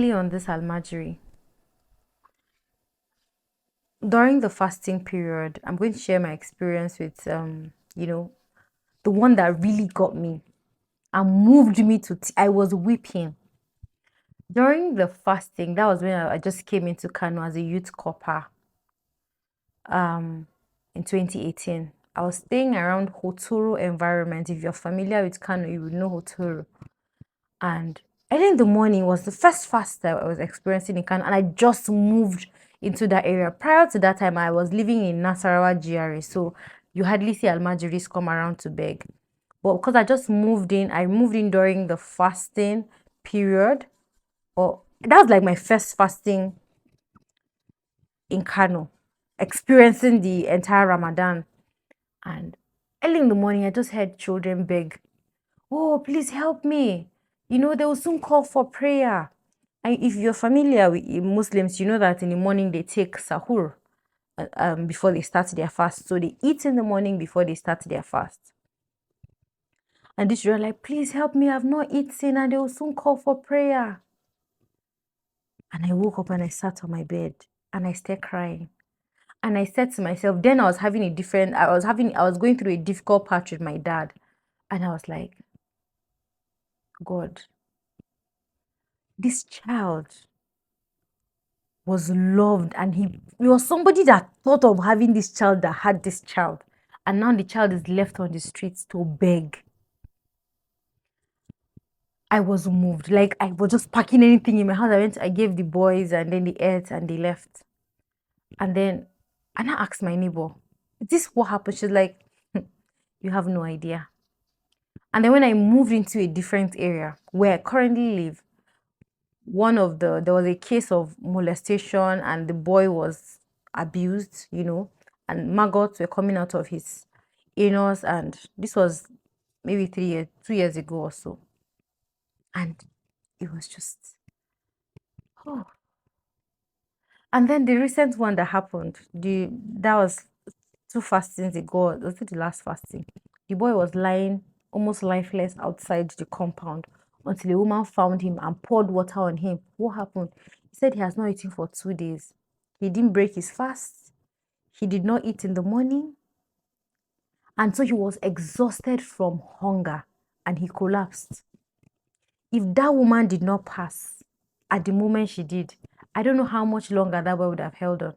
On this Almajiri, during the fasting period, I'm going to share my experience with the one that really got me and moved me to I was weeping during the fasting. That was when I just came into Kano as a youth corper in 2018. I was staying around Hotoro environment. If you're familiar with Kano, you would know Hotoro. And early in the morning was the first fast that I was experiencing in Kano, and I just moved into that area. Prior to that time, I was living in Nasarawa GRA, so you hardly see Almajiris come around to beg. But because I just moved in, I moved in during the fasting period, or that was like my first fasting in Kano, experiencing the entire Ramadan. And early in the morning, I just heard children beg, "Oh, please help me. They will soon call for prayer." And if you're familiar with Muslims, you know that in the morning they take sahur before they start their fast. So they eat in the morning before they start their fast. And this children like, "Please help me. I've not eaten," and they will soon call for prayer. And I woke up and I sat on my bed and I started crying. And I said to myself, then I was going through a difficult patch with my dad. And I was like, God, this child was loved, and he was somebody that thought of having this child, that had this child, and now the child is left on the streets to beg. I was moved. Like, I was just packing anything in my house. I gave the boys, and then they ate and they left. And then I asked my neighbor, "Is this what happened?" She's like, "You have no idea." And then when I moved into a different area where I currently live, there was a case of molestation, and the boy was abused, and maggots were coming out of his anus, and this was maybe 2 years ago or so. And it was just, oh. And then the recent one that happened, that was 2 fastings ago. Was it the last fasting? The boy was lying almost lifeless outside the compound until a woman found him and poured water on him. What happened? He said he has not eaten for 2 days. He didn't break his fast. He did not eat in the morning. And so he was exhausted from hunger and he collapsed. If that woman did not pass at the moment she did, I don't know how much longer that boy would have held on.